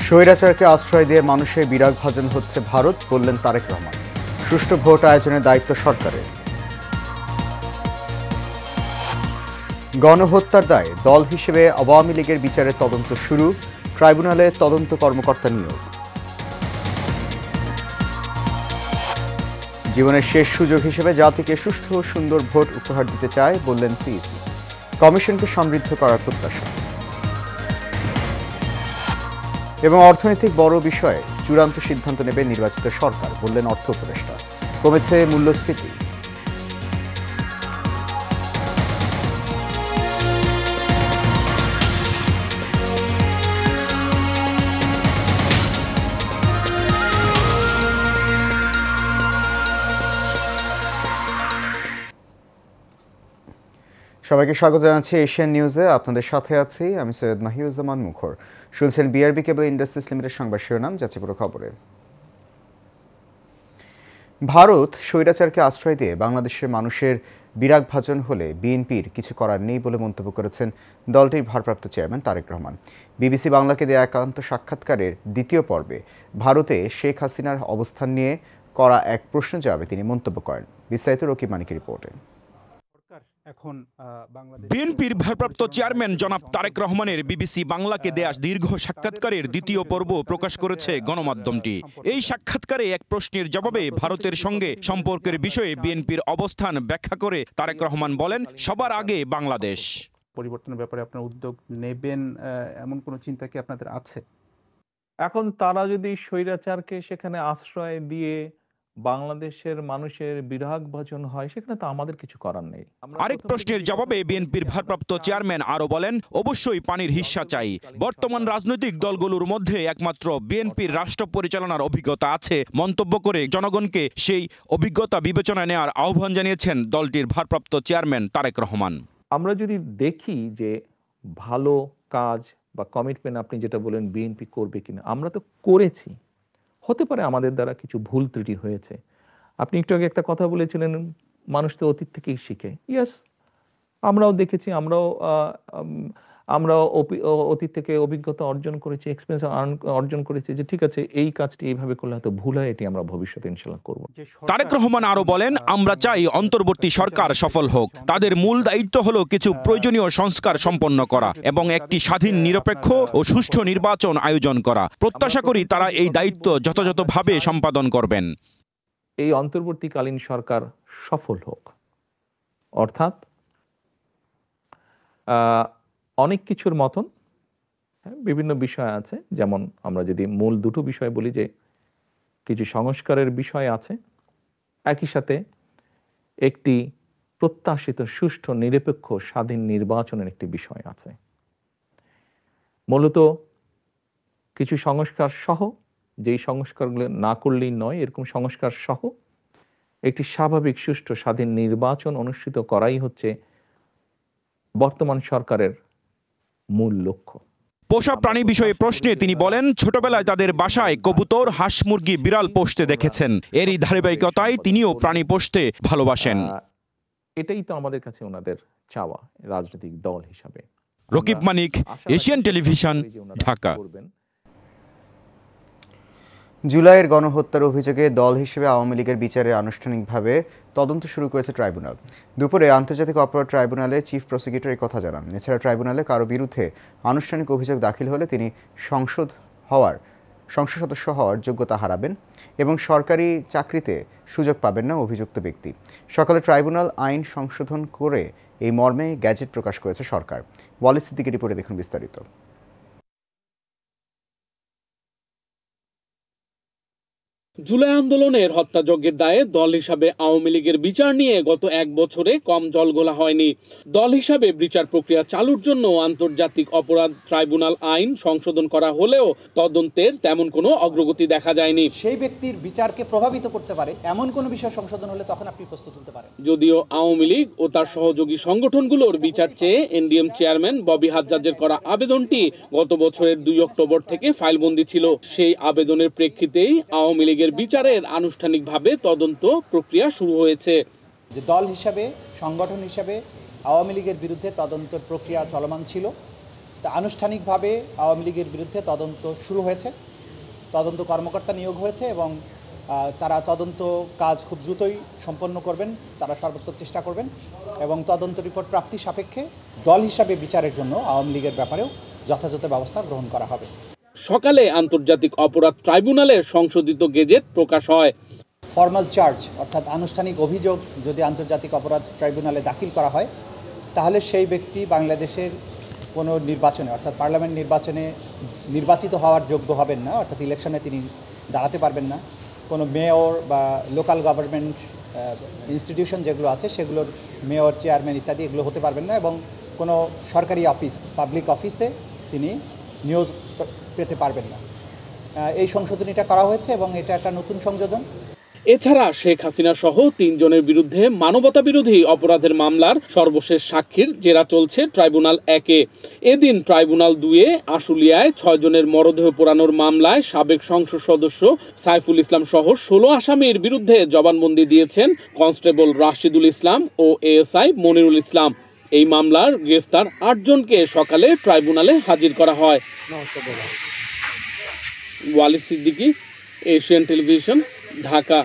স্বৈরাচারকে আশ্রয় দিয়ে মানুষের বিরাগ ভাজন হচ্ছে ভারত, বললেন তারেক রহমান। সুষ্ঠু ভোট আয়োজনের দায়িত্ব সরকারের। গণহত্যার দায়ে দল হিসেবে আওয়ামী লীগের বিচারের তদন্ত শুরু, ট্রাইব্যুনালে তদন্ত কর্মকর্তা নিয়োগ। জীবনের শেষ সুযোগ হিসেবে জাতিকে সুষ্ঠু ও সুন্দর ভোট উপহার দিতে চায়, বললেন সিইসি। কমিশনকে সমৃদ্ধ করার প্রত্যাশা। এবং অর্থনৈতিক বড় বিষয়ে চূড়ান্ত সিদ্ধান্ত নেবে নির্বাচিত সরকার, বললেন অর্থ উপদেষ্টা। কমেছে মূল্যস্ফীতি। সবাইকে স্বাগত জানাচ্ছি এশিয়ান নিউজে। আপনাদের সাথে আছি আমি সৈয়দ মাহিউজ্জামান মুখর। শুনছেন বিআরবি কেবল ইন্ডাস্ট্রিজ লিমিটেড সংবাদ শিরোনাম, যাচ্ছে পুরো খবরে। ভারত স্বৈরাচারকে আশ্রয় দিয়ে বাংলাদেশের মানুষের বিরাগ ভাজন হলে বিএনপির কিছু করার নেই বলে মন্তব্য করেছেন দলটির ভারপ্রাপ্ত চেয়ারম্যান তারেক রহমান। বিবিসি বাংলাকে দেয়া একান্ত সাক্ষাৎকারের দ্বিতীয় পর্বে ভারতে শেখ হাসিনার অবস্থান নিয়ে করা এক প্রশ্নের জবাবে তিনি মন্তব্য করেন। বিস্তারিত রকিব মানিকের রিপোর্টে। বিএনপির ভারপ্রাপ্ত চেয়ারম্যান জনাব তারেক রহমানের বিবিসি বাংলাকে দেয়া দীর্ঘ সাক্ষাৎকারের দ্বিতীয় পর্ব প্রকাশ করেছে গণমাধ্যমটি। এই সাক্ষাৎকারে এক প্রশ্নের জবাবে ভারতের সঙ্গে সম্পর্কের বিষয়ে বিএনপির অবস্থান ব্যাখ্যা করে তারেক রহমান বলেন, সবার আগে বাংলাদেশ। পরিবর্তনের ব্যাপারে আপনার উদ্যোগ নেবেন এমন কোনো চিন্তা কি আপনাদের আছে? এখন তারা যদি স্বৈরাচারকে সেখানে আশ্রয় দিয়ে বাংলাদেশের মানুষের বিরাগ ভাজন হয়, সেখানে তো আমাদের কিছু করার নেই। আরেক প্রশ্নের জবাবে বিএনপির ভারপ্রাপ্ত চেয়ারম্যান আরো বলেন, অবশ্যই পানির হিস্সা চাই। বর্তমান রাজনৈতিক দলগুলোর মধ্যে একমাত্র বিএনপির রাষ্ট্র পরিচালনার অভিজ্ঞতা আছে মন্তব্য করে জনগণকে সেই অভিজ্ঞতা বিবেচনায় নেওয়ার আহ্বান জানিয়েছেন দলটির ভারপ্রাপ্ত চেয়ারম্যান তারেক রহমান। আমরা যদি দেখি যে ভালো কাজ বা কমিটমেন্ট আপনি যেটা বলেন বিএনপি করবে কিনা, আমরা তো করেছি। হতে পারে আমাদের দ্বারা কিছু ভুল ত্রুটি হয়েছে। আপনি একটু আগে একটা কথা বলেছিলেন, মানুষ তো অতীত থেকেই শিখে। ইয়েস, আমরাও দেখেছি, আমরাও অতীত থেকে অভিজ্ঞতা অর্জন করেছি, এক্সপিরিয়েন্স অর্জন করেছি যে ঠিক আছে এই কাজটি এইভাবে করলে হয়তো ভুল হয়, এটি আমরা ভবিষ্যতে ইনশাআল্লাহ করব। তারেক রহমান আরো বলেন, আমরা চাই অন্তর্বর্তী সরকার সফল হোক। তাদের মূল দায়িত্ব হলো কিছু প্রয়োজনীয় সংস্কার সম্পন্ন করা এবং একটি স্বাধীন, নিরপেক্ষ ও সুষ্ঠু নির্বাচন আয়োজন করা। প্রত্যাশা করি তারা এই দায়িত্ব যথাযথভাবে সম্পাদন করবেন। এই অন্তর্বর্তীকালীন সরকার সফল হোক, অর্থাৎ অনেক কিছুর মতন বিভিন্ন বিষয় আছে। যেমন আমরা যদি মূল দুটো বিষয় বলি, যে কিছু সংস্কারের বিষয় আছে, একই সাথে একটি প্রত্যাশিত সুষ্ঠু, নিরপেক্ষ, স্বাধীন নির্বাচনের একটি বিষয় আছে। মূলত কিছু সংস্কার সহ, যেই সংস্কারগুলো না করলেই নয়, এরকম সংস্কার সহ একটি স্বাভাবিক, সুষ্ঠু, স্বাধীন নির্বাচন অনুষ্ঠিত করাই হচ্ছে বর্তমান সরকারের মূল লক্ষ্য। পোষা প্রাণী বিষয়ে প্রশ্নে তিনি বলেন, ছোটবেলায় তাদের বাসায় কবুতর, হাঁস, মুরগি, বিড়াল পোষতে দেখেছেন। এরই ধারাবাহিকতায় তিনিও প্রাণী পোষতে ভালোবাসেন। এটাই তো আমাদের কাছে ওনাদের চাওয়া রাজনৈতিক দল হিসাবে। রকিব মানিক, এশিয়ান টেলিভিশন, ঢাকা। জুলাইয়ের গণহত্যার অভিযোগে দল হিসেবে আওয়ামী লীগের বিচারের আনুষ্ঠানিকভাবে তদন্ত শুরু করেছে ট্রাইব্যুনাল। দুপুরে আন্তর্জাতিক অপরাধ ট্রাইব্যুনালে চিফ প্রসিকিউটর এই কথা জানান। এছাড়া ট্রাইব্যুনালে কারো বিরুদ্ধে আনুষ্ঠানিক অভিযোগ দাখিল হলে তিনি সংসদ সদস্য হওয়ার যোগ্যতা হারাবেন এবং সরকারি চাকরিতে সুযোগ পাবেন না অভিযুক্ত ব্যক্তি। সকালে ট্রাইব্যুনাল আইন সংশোধন করে এই মর্মে গ্যাজেট প্রকাশ করেছে সরকার। ওয়ালিদ সিদ্দিকের রিপোর্টে দেখুন বিস্তারিত। জুলাই আন্দোলনের হত্যাযজ্ঞের দায়ে দল হিসাবে আওয়ামী লীগের বিচার নিয়ে গত এক বছরে কম জলঘোলা হয়নি। দল হিসাবে বিচার প্রক্রিয়া চালুর জন্য আন্তর্জাতিক অপরাধ ট্রাইব্যুনাল আইন সংশোধন করা হলেও তদন্তের তেমন কোনো অগ্রগতি দেখা যায়নি। সেই ব্যক্তির বিচারকে প্রভাবিত করতে পারে এমন কোনো বিষয় সংশোধন হলে তখন আপনি প্রস্তুত হতে পারেন। যদিও আওয়ামী লীগ ও তার সহযোগী সংগঠনগুলোর বিচার চেয়ে এনডিএম চেয়ারম্যান ববি হাজ্জাজের করা আবেদনটি গত বছরের 2 অক্টোবর থেকে ফাইলবন্দি ছিল। সেই আবেদনের প্রেক্ষিতেই আওয়ামী লীগের বিচারের আনুষ্ঠানিকভাবে তদন্ত প্রক্রিয়া শুরু হয়েছে। যে দল হিসাবে, সংগঠন হিসাবে আওয়ামী লীগের বিরুদ্ধে তদন্তের প্রক্রিয়া চলমান ছিল তা আনুষ্ঠানিকভাবে আওয়ামী লীগের বিরুদ্ধে তদন্ত শুরু হয়েছে, তদন্ত কর্মকর্তা নিয়োগ হয়েছে এবং তারা তদন্ত কাজ খুব দ্রুতই সম্পন্ন করবেন, তারা সর্বোচ্চ চেষ্টা করবেন এবং তদন্ত রিপোর্ট প্রাপ্তি সাপেক্ষে দল হিসাবে বিচারের জন্য আওয়ামী লীগের ব্যাপারেও যথাযথ ব্যবস্থা গ্রহণ করা হবে। সকালে আন্তর্জাতিক অপরাধ ট্রাইব্যুনালের সংশোধিত গেজেট প্রকাশ হয়। ফর্মাল চার্জ অর্থাৎ আনুষ্ঠানিক অভিযোগ যদি আন্তর্জাতিক অপরাধ ট্রাইব্যুনালে দাখিল করা হয়, তাহলে সেই ব্যক্তি বাংলাদেশের কোনো নির্বাচনে অর্থাৎ পার্লামেন্ট নির্বাচনে নির্বাচিত হওয়ার যোগ্য হবেন না, অর্থাৎ ইলেকশনে তিনি দাঁড়াতে পারবেন না। কোনো মেয়র বা লোকাল গভর্নমেন্ট ইনস্টিটিউশন যেগুলো আছে সেগুলোর মেয়র, চেয়ারম্যান ইত্যাদি এগুলো হতে পারবেন না এবং কোনো সরকারি অফিস, পাবলিক অফিসে তিনি নিয়োগ পেতে পারবেন না। এই সংশোধনীটা করা হয়েছে এবং এটা একটা নতুন সংযোজন। এছাড়া শেখ হাসিনা সহ 3 জনের বিরুদ্ধে মানবতা বিরোধী অপরাধের মামলার সর্বশেষ সাক্ষীর জেরা চলছে ট্রাইব্যুনাল 1-এ। এদিন ট্রাইব্যুনাল 2-এ আশুলিয়ায় 6 জনের মরদেহ পোড়ানোর মামলায় সাবেক সংসদ সদস্য সাইফুল ইসলাম সহ 16 আসামির বিরুদ্ধে জবানবন্দি দিয়েছেন কনস্টেবল রাশিদুল ইসলাম ও এএসআই মনিরুল ইসলাম। এই মামলার গ্রেফতার 8 জনকে সকালে ট্রাইব্যুনালে হাজির করা হয়। Walid Siddiqui, Asian television, Dhaka.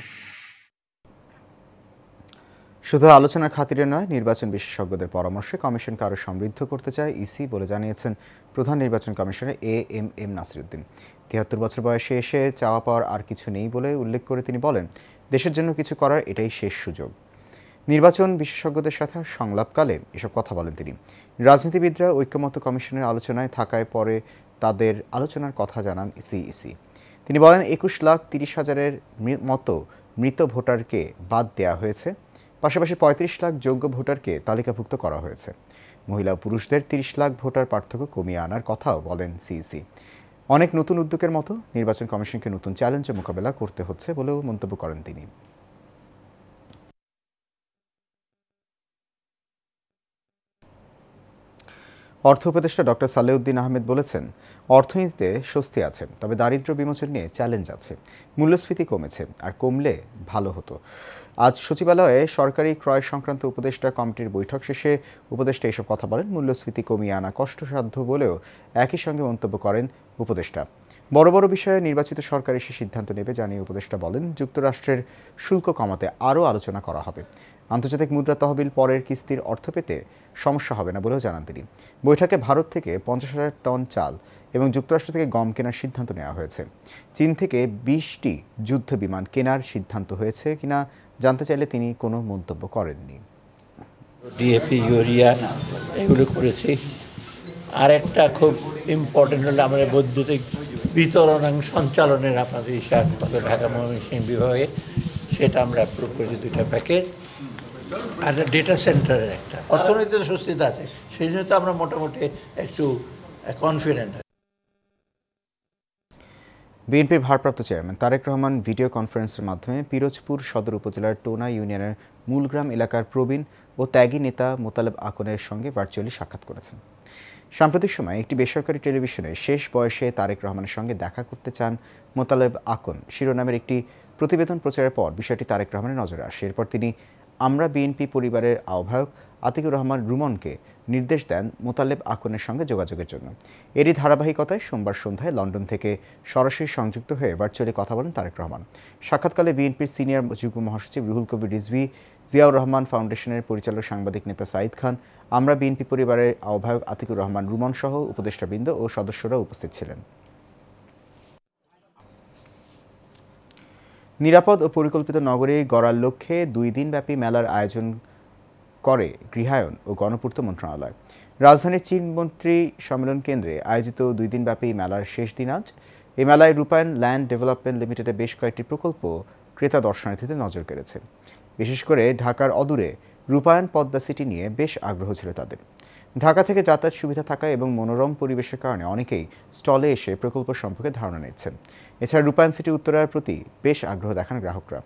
শুধু আলোচনার খাতিরে নয়, নির্বাচন বিশেষজ্ঞদের পরামর্শে কমিশনকে আরও সমৃদ্ধ করতে চায় ইসি বলে জানিয়েছেন প্রধান নির্বাচন কমিশনার এএমএম নাসিরউদ্দিন। ৭৩ বছর বয়সে এসে চাওয়া পাওয়ার আর কিছু নেই বলে উল্লেখ করে তিনি বলেন, দেশের জন্য কিছু করার এটাই শেষ সুযোগ। নির্বাচন বিশেষজ্ঞদের সাথে সংলাপকালে এসব কথা বলেন তিনি। রাজনীতিবিদরা ঐক্যমত্য কমিশনের আলোচনায় থাকায় পরে তাদের আলোচনার কথা জানান ইসি। তিনি বলেন, ২১,৩০,০০০-এর মতো মৃত ভোটারকে বাদ দেওয়া হয়েছে, পাশাপাশি ৩৫ লাখ যোগ্য ভোটারকে তালিকাভুক্ত করা হয়েছে। মহিলা ও পুরুষদের ৩০ লাখ ভোটার পার্থক্য কমিয়ে আনার কথাও বলেন সিইসি। অনেক নতুন উদ্যোগের মতো নির্বাচন কমিশনকে নতুন চ্যালেঞ্জে মোকাবেলা করতে হচ্ছে বলেও মন্তব্য করেন তিনি। অর্থ উপদেষ্টা ডক্টর সালেউদ্দিন আহমেদ বলেছেন, অর্থনীতিতে স্বস্তি আছে, তবে দারিদ্র্য বিমোচন নিয়ে চ্যালেঞ্জ আছে। মূল্যস্ফীতি কমেছে, আর কমলে ভালো হতো। আজ সচিবালয়ে সরকারি ক্রয় সংক্রান্ত উপদেষ্টা কমিটির বৈঠক শেষে উপদেষ্টা এসব কথা বলেন। মূল্যস্ফীতি কমিয়ে আনা কষ্টসাধ্য বলেও একই সঙ্গে মন্তব্য করেন উপদেষ্টা। বড় বড় বিষয়ে নির্বাচিত সরকার এসে সিদ্ধান্ত নেবে জানিয়ে উপদেষ্টা বলেন, যুক্তরাষ্ট্রের শুল্ক কমাতে আরও আলোচনা করা হবে। আন্তর্জাতিক মুদ্রা তহবিল পরের কিস্তির অর্থ পেতে সমস্যা হবে না বলেও জানান তিনি। বৈঠকে ভারত থেকে 50,000 টন চাল এবং যুক্তরাষ্ট্র থেকে গম কেনার সিদ্ধান্ত নেওয়া হয়েছে। চীন থেকে 20টি যুদ্ধ বিমান কেনার সিদ্ধান্ত হয়েছে কিনা জানতে চাইলে তিনি কোনো মন্তব্য করেননি। ডিএপি, ইউরিয়া এগুলো করেছি। আর একটা খুব ইম্পর্টেন্ট হলো আমরা বৈদ্যুতিক বিতরণ এবং সঞ্চালনের আপনাদের হিসাব কত ঢাকা ময়মনসিংহ বিভাগে, সেটা আমরা অ্যাপ্রুভ করেছি 2টা প্যাকেজ। আর ডেটা সেন্টারের একটা অর্থনীতিতে স্বস্তিতে আছে, সেই জন্য তো আমরা মোটামুটি একটু কনফিডেন্ট। বিএনপির ভারপ্রাপ্ত চেয়ারম্যান তারেক রহমান ভিডিও কনফারেন্সের মাধ্যমে পিরোজপুর সদর উপজেলার টোনা ইউনিয়নের মূলগ্রাম এলাকার প্রবীণ ও ত্যাগী নেতা মোতালেব আকনের সঙ্গে ভার্চুয়ালি সাক্ষাৎ করেছেন। সাম্প্রতিক সময়ে একটি বেসরকারি টেলিভিশনে শেষ বয়সে তারেক রহমানের সঙ্গে দেখা করতে চান মোতালেব আকন শিরোনামের একটি প্রতিবেদন প্রচারের পর বিষয়টি তারেক রহমানের নজরে আসে। এরপর তিনি আমরা বিএনপি পরিবারের আহ্বায়ক আতিকুর রহমান রুমনকে নির্দেশ দেন মোতালেব আকনের সঙ্গে যোগাযোগের জন্য। এরই ধারাবাহিকতায় সোমবার সন্ধ্যায় লন্ডন থেকে সরাসরি সংযুক্ত হয়ে ভার্চুয়ালি কথা বলেন তারেক রহমান। সাক্ষাৎকালে বিএনপির সিনিয়র যুগ্ম মহাসচিব রুহুল কবির রিজভী, জিয়াউর রহমান ফাউন্ডেশনের পরিচালক সাংবাদিক নেতা সাঈদ খান, আমরা বিএনপি পরিবারের আহ্বায়ক আতিকুর রহমান রুমন সহ উপদেষ্টাবৃন্দ ও সদস্যরা উপস্থিত ছিলেন। নিরাপদ ও পরিকল্পিত নগরী গড়ার লক্ষ্যে 2 দিনব্যাপী মেলার আয়োজন করে গৃহায়ন ও গণপূর্ত মন্ত্রণালয়। রাজধানীর চীনমন্ত্রী সম্মেলন কেন্দ্রে আয়োজিত 2 দিনব্যাপী মেলার শেষ দিন আজ। এই মেলায় রূপায়ণ ল্যান্ড ডেভেলপমেন্ট লিমিটেডের বেশ কয়েকটি প্রকল্প ক্রেতা দর্শনার্থীদের নজর কেড়েছে। বিশেষ করে ঢাকার অদূরে রূপায়ণ পদ্মা সিটি নিয়ে বেশ আগ্রহ ছিল তাদের। ঢাকা থেকে যাতায়াত সুবিধা থাকা এবং মনোরম পরিবেশের কারণে অনেকেই স্টলে এসে প্রকল্প সম্পর্কে ধারণা নিচ্ছেন। এছাড়া রূপায়ণ সিটি উত্তরার প্রতি বেশ আগ্রহ দেখান গ্রাহকরা।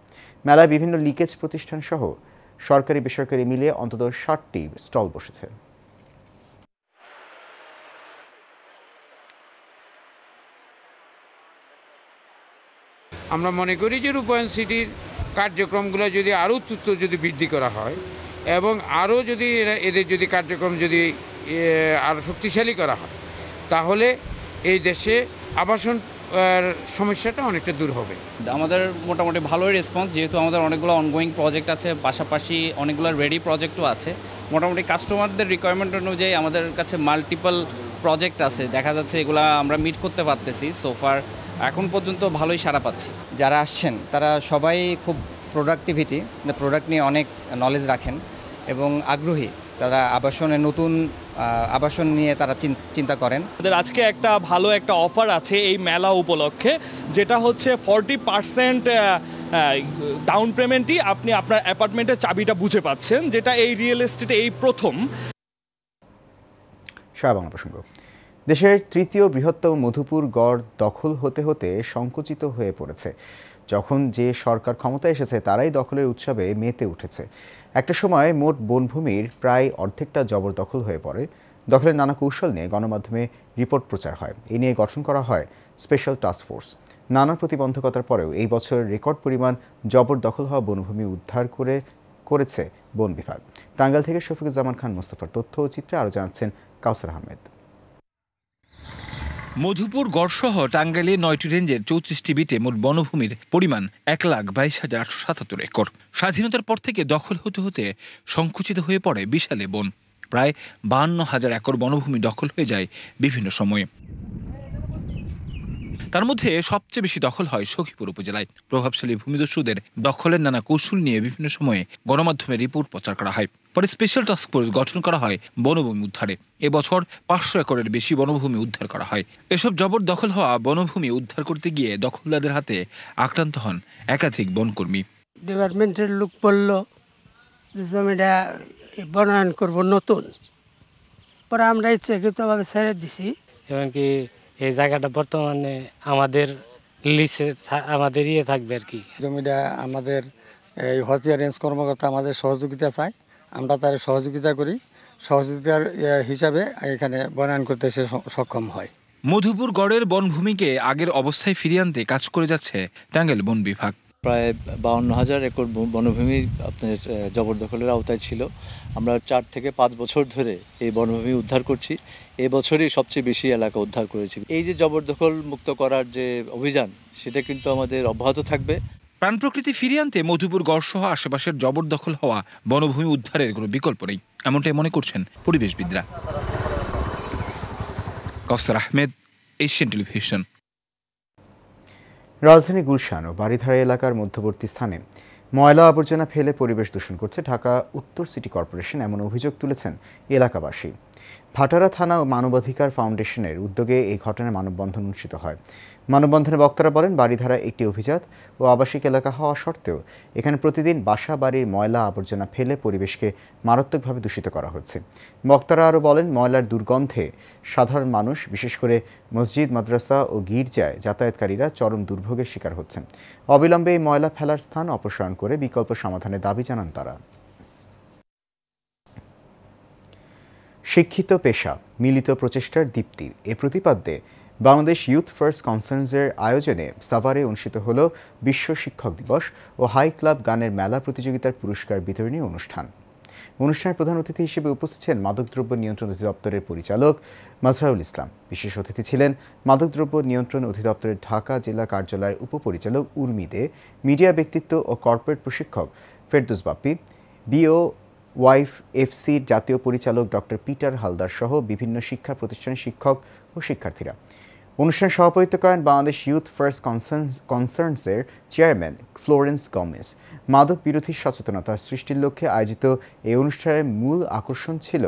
মেলায় বিভিন্ন লিকেজ প্রতিষ্ঠান সহ সরকারি বেসরকারি মিলিয়ে অন্তত 60টি স্টল বসেছে। আমরা মনে করি যে রূপায়ণ সিটির কার্যক্রমগুলো যদি আরও দ্রুত যদি বৃদ্ধি করা হয় এবং আরও যদি এদের যদি কার্যক্রম যদি আরও শক্তিশালী করা হয়, তাহলে এই দেশে আবাসন সমস্যাটা অনেকটা দূর হবে। আমাদের মোটামুটি ভালোই রেসপন্স, যেহেতু আমাদের অনেকগুলো অনগোয়িং প্রজেক্ট আছে, পাশাপাশি অনেকগুলো রেডি প্রজেক্টও আছে। মোটামুটি কাস্টমারদের রিকোয়ারমেন্ট অনুযায়ী আমাদের কাছে মাল্টিপল প্রজেক্ট আছে, দেখা যাচ্ছে এগুলো আমরা মিট করতে পারতেছি। সোফার এখন পর্যন্ত ভালোই সাড়া পাচ্ছি। যারা আসছেন তারা সবাই খুব প্রোডাক্ট নিয়ে অনেক নলেজ রাখেন এবং আগ্রহী। তারা নতুন আবাসন নিয়ে তারা চিন্তা করেন। আমাদের আজকে একটা ভালো একটা অফার আছে এই মেলা উপলক্ষে, যেটা হচ্ছে 40% ডাউন পেমেন্টই আপনি আপনার অ্যাপার্টমেন্টের চাবিটা বুঝে পাচ্ছেন, যেটা এই রিয়েল এস্টেটে এই প্রথম। বাংলা প্রসঙ্গ। দেশের তৃতীয় বৃহত্তম মধুপুর গড় দখল হতে হতে সংকুচিত হয়ে পড়েছে। যখন যে সরকার ক্ষমতায় এসেছে তারাই দখলের উৎসবে মেতে উঠেছে। একটা সময় মোট বনভূমির প্রায় অর্ধেকটা জবরদখল হয়ে পড়ে। দখলের নানা কৌশল নিয়ে গণমাধ্যমে রিপোর্ট প্রচার হয়। এ নিয়ে গঠন করা হয় স্পেশাল টাস্ক ফোর্স। নানা প্রতিবন্ধকতার পরেও এই বছর রেকর্ড পরিমাণ জবরদখল হওয়া বনভূমি উদ্ধার করেছে বন বিভাগ। টাঙ্গাইল থেকে শফিকুজ্জামান খান মোস্তফার তথ্য ও চিত্রে আরও জানাচ্ছেন কাউসার আহমেদ। মধুপুর গড়সহ টাঙ্গাইলের 9টি রেঞ্জের 34টি বিটে মোট বনভূমির পরিমাণ 1,22,877 একর। স্বাধীনতার পর থেকে দখল হতে হতে সংকুচিত হয়ে পড়ে বিশালে বন। প্রায় 52,000 একর বনভূমি দখল হয়ে যায় বিভিন্ন সময়ে। তার মধ্যে সবচেয়ে বেশি দখল হয় সখীপুর উপজেলায়। প্রভাবশালী ভূমিদস্যুদের দখলের নানা কৌশল নিয়ে বিভিন্ন সময়ে গণমাধ্যমে রিপোর্ট প্রচার করা হয়। পরে স্পেশাল টাস্ক ফোর্স গঠন করা হয় বনভূমি উদ্ধারে। এবছর 500 একরের বেশি বনভূমি উদ্ধার করা হয়। এসব জবরদখল হওয়া বনভূমি উদ্ধার করতে গিয়ে দখলদারদের হাতে আক্রান্ত হন একাধিক বনকর্মী। ডিপার্টমেন্টের লোক বলল যে জমিটা বনায়ন করব নতুন, পরে আমরা ইচ্ছাকৃতভাবে ছেড়ে দিছি। এমনকি এই জায়গাটা বর্তমানে আমাদের লিসে আমাদের থাকবে আর কি। জমিটা আমাদের এই হতিয়া রেঞ্জ কর্মকর্তা আমাদের সহযোগিতা চায়, আমরা তার সহযোগিতা করি। সহযোগিতার হিসাবে এখানে বনায়ন করতে সে সক্ষম হয়। মধুপুর গড়ের বনভূমিকে আগের অবস্থায় ফিরিয়ে আনতে কাজ করে যাচ্ছে টাঙ্গাইল বন বিভাগ। প্রায় 52,000 একর বনভূমি আপনার জবরদখলের আওতায় ছিল। আমরা 4 থেকে 5 বছর ধরে এই বনভূমি উদ্ধার করছি। এবছরই সবচেয়ে বেশি এলাকা উদ্ধার করেছি। এই যে জবরদখল মুক্ত করার যে অভিযান, সেটা কিন্তু আমাদের অব্যাহত থাকবে। প্রাণ প্রকৃতি ফিরিয়ে আনতে মধুপুর গড়সহ আশেপাশের জবরদখল হওয়া বনভূমি উদ্ধারের কোনো বিকল্প নেই, এমনটাই মনে করছেন পরিবেশবিদরা। কাউসার আহমেদ, এশিয়ান টেলিভিশন। রাজধানী গুলশান ও বারিধারা এলাকার মধ্যবর্তী স্থানে ময়লা আবর্জনা ফেলে পরিবেশ দূষণ করছে ঢাকা উত্তর সিটি কর্পোরেশন, এমন অভিযোগ তুলেছেন এলাকাবাসী। ভাটারা থানা ও মানবাধিকার ফাউন্ডেশনের উদ্যোগে এই ঘটনায় মানববন্ধন অনুষ্ঠিত হয়। মানববন্ধনে বক্তারা বলেন, বারিধারা একটি অভিজাত ও আবাসিক এলাকা হওয়া সত্ত্বেও এখানে প্রতিদিন বাসা বাড়ির ময়লা আবর্জনা ফেলে পরিবেশকে মারাত্মকভাবে দূষিত করা হচ্ছে। বক্তারা আরও বলেন, ময়লার দুর্গন্ধে সাধারণ মানুষ, বিশেষ করে মসজিদ, মাদ্রাসা ও গির্জায় যাতায়াতকারীরা চরম দুর্ভোগের শিকার হচ্ছেন। অবিলম্বে এই ময়লা ফেলার স্থান অপসারণ করে বিকল্প সমাধানের দাবি জানান তারা। শিক্ষিত পেশা, মিলিত প্রচেষ্টার দীপ্তি এ প্রতিপাদ্যে বাংলাদেশ ইউথ ফার্স্ট কনসার্নসের আয়োজনে সাভারে অনুষ্ঠিত হল বিশ্ব শিক্ষক দিবস ও হাই ক্লাব গানের মেলা প্রতিযোগিতার পুরস্কার বিতরণী অনুষ্ঠান। অনুষ্ঠানের প্রধান অতিথি হিসেবে উপস্থিত ছিলেন মাদকদ্রব্য নিয়ন্ত্রণ অধিদপ্তরের পরিচালক মাজহারুল ইসলাম। বিশেষ অতিথি ছিলেন মাদকদ্রব্য নিয়ন্ত্রণ অধিদপ্তরের ঢাকা জেলা কার্যালয়ের উপপরিচালক উর্মি দে, মিডিয়া ব্যক্তিত্ব ও কর্পোরেট প্রশিক্ষক ফেরদৌস বাপ্পি, BOYFC'র জাতীয় পরিচালক ডক্টর পিটার হালদার সহ বিভিন্ন শিক্ষা প্রতিষ্ঠানের শিক্ষক ও শিক্ষার্থীরা। অনুষ্ঠানে সভাপতিত্ব করেন বাংলাদেশ ইউথ ফার্স্ট কনসার্নসের চেয়ারম্যান ফ্লোরেন্স গমেজ। মাদক বিরোধী সচেতনতা সৃষ্টির লক্ষ্যে আয়োজিত এই অনুষ্ঠানের মূল আকর্ষণ ছিল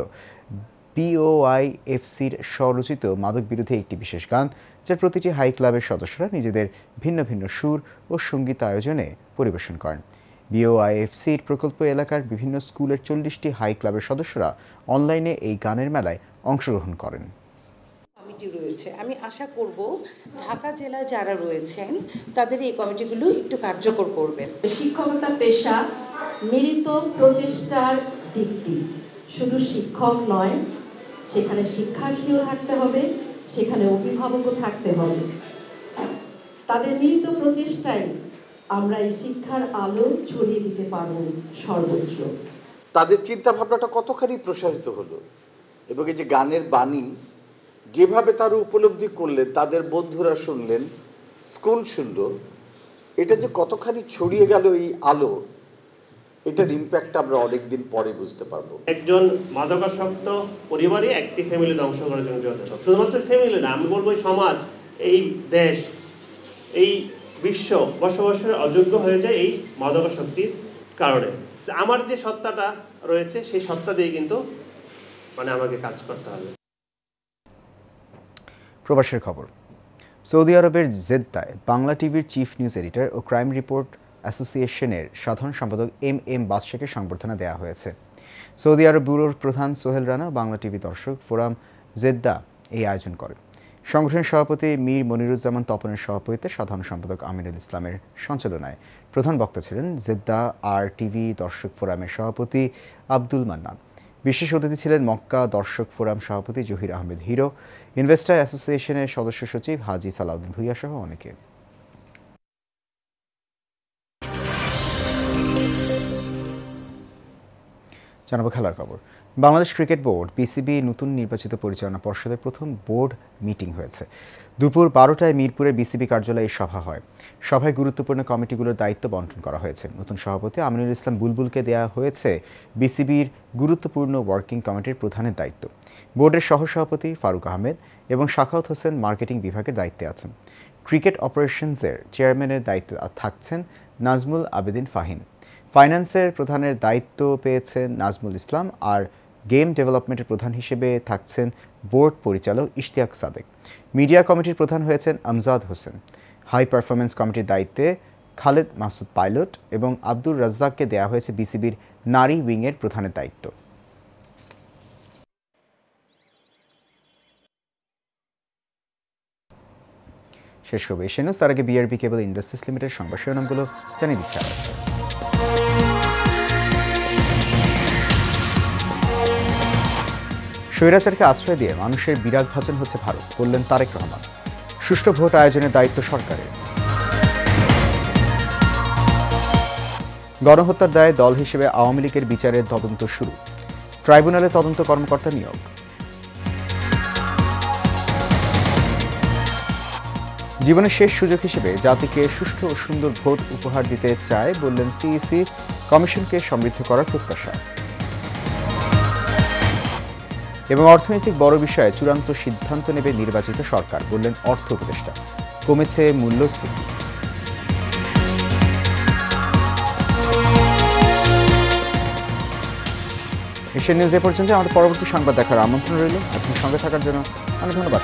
BOYFC'র স্বরচিত মাদক বিরোধী একটি বিশেষ গান, যার প্রতিটি হাই ক্লাবের সদস্যরা নিজেদের ভিন্ন ভিন্ন সুর ও সঙ্গীত আয়োজনে পরিবেশন করেন। BOYFC'র প্রকল্প এলাকার বিভিন্ন স্কুলের 40টি হাই ক্লাবের সদস্যরা অনলাইনে এই গানের মেলায় অংশগ্রহণ করেন। কমিটি রয়েছে, আমি আশা করব ঢাকা জেলায় যারা রয়েছেন তাদের এই কমিটিগুলো একটু কার্যকর করবেন। শিক্ষকতা পেশা মিলিত প্রচেষ্টার দীপ্তি, শুধু শিক্ষক নয়, সেখানে শিক্ষার্থীও থাকতে হবে, সেখানে অভিভাবকও থাকতে হবে। তাদের মিলিত প্রচেষ্টায় আমরা এই শিক্ষার আলো ছড়িয়ে দিতে পারব সর্বত্র। তাদের চিন্তা ভাবনাটা কতখানি প্রসারিত হলো এবং এই যে গানের বাণী যেভাবে তারা উপলব্ধি করলেন, তাদের বন্ধুরা শুনলেন, স্কুল শুনল, এটা যে কতখানি ছড়িয়ে গেল এই আলো, এটার ইম্প্যাক্ট আমরা অনেকদিন পরে বুঝতে পারবো। একজন মাদকাসক্ত পরিবারই একটি ফ্যামিলি ধ্বংস করার জন্য যথেষ্ট। শুধুমাত্র ফ্যামিলি না, আমি বলবো এই সমাজ, এই দেশ, এই বিশ্ব বসবাসের অযোগ্য হয়ে যায় এই মাদকাসক্তির কারণে। আমার যে সত্তাটা রয়েছে সেই সত্তা দিয়ে কিন্তু আমাকে কাজ করতে হবে। প্রবাসের খবর। সৌদি আরবের জেদ্দায় বাংলা টিভির চিফ নিউজ এডিটর ও ক্রাইম রিপোর্ট অ্যাসোসিয়েশনের সাধারণ সম্পাদক এম বাদশাকে সংবর্ধনা দেওয়া হয়েছে। সৌদি আরব ব্যুরোর প্রধান সোহেল রানা বাংলা টিভি দর্শক ফোরাম জেদ্দা এই আয়োজন করে। সংগঠনের সভাপতি মীর মনিরুজ্জামান তপনের সভাপতিত্বে সাধারণ সম্পাদক আমিনুল ইসলামের সঞ্চালনায় প্রধান বক্তা ছিলেন জেদ্দা আর টিভি দর্শক ফোরামের সভাপতি আব্দুল মান্নান। বিশেষ অতিথি ছিলেন মক্কা দর্শক ফোরাম সভাপতি জহির আহমেদ হিরো, ইনভেস্টার অ্যাসোসিয়েশনের সদস্য সচিব হাজি সালাউদ্দিন ভুইয়া সহ অনেকে। জানাবো খেলার খবর। বাংলাদেশ ক্রিকেট বোর্ড বিসিবি নতুন নির্বাচিত পরিচালনা পর্ষদের প্রথম বোর্ড মিটিং হয়েছে। দুপুর 12টায় মিরপুরের বিসিবি কার্যালয়ে সভা হয়। সভায় গুরুত্বপূর্ণ কমিটিগুলোর দায়িত্ব বন্টন করা হয়েছে। নতুন সভাপতি আমিনুল ইসলাম বুলবুলকে দেওয়া হয়েছে বিসিবির গুরুত্বপূর্ণ ওয়ার্কিং কমিটির প্রধানের দায়িত্ব। বোর্ডের সহসভাপতি ফারুক আহমেদ এবং শাখাওয়াত হোসেন মার্কেটিং বিভাগের দায়িত্বে আছেন। ক্রিকেট অপারেশনসের চেয়ারম্যানের দায়িত্বে থাকছেন নাজমুল আবেদিন ফাহিম। ফাইন্যান্সের প্রধানের দায়িত্ব পেয়েছেন নাজমুল ইসলাম, আর গেম ডেভেলপমেন্টের প্রধান হিসেবে থাকছেন বোর্ড পরিচালক ইশতিয়াক সাদেক। মিডিয়া কমিটির প্রধান হয়েছেন আমজাদ হোসেন। হাই পারফরমেন্স কমিটির দায়িত্বে খালেদ মাসুদ পাইলট এবং আব্দুর রাজ্জাককে দেওয়া হয়েছে বিসিবির নারী উইংয়ের প্রধানের দায়িত্ব। শেষ করবে এশিয়া নিউজ। তার আগে বিআরবি কেবল ইন্ডাস্ট্রিজ লিমিটেড সংবাদ শিরোনামগুলো জানিয়ে দিচ্ছে। স্বৈরাচারকে আশ্রয় দিয়ে মানুষের বিরাগ ভাজন হচ্ছে ভারত, বললেন তারেক রহমান। সুষ্ঠু ভোট আয়োজনের দায়িত্ব সরকারের। গণহত্যার দায়ে দল হিসেবে আওয়ামী লীগের বিচারের তদন্ত শুরু। ট্রাইব্যুনালে তদন্ত কর্মকর্তা নিয়োগ। জীবনের শেষ সুযোগ হিসেবে জাতিকে সুষ্ঠু ও সুন্দর ভোট উপহার দিতে চায়, বললেন সিইসি। কমিশনকে সমৃদ্ধ করার প্রত্যাশা। এবং অর্থনৈতিক বড় বিষয়ে চূড়ান্ত সিদ্ধান্ত নেবে নির্বাচিত সরকার, বললেন অর্থ উপদেষ্টা। কমেছে মূল্যস্ফীতি। এশিয়া নিউজ এ পর্যন্ত। আমাদের পরবর্তী সংবাদ দেখার আমন্ত্রণ রইল। আপনি সঙ্গে থাকার জন্য অনেক ধন্যবাদ।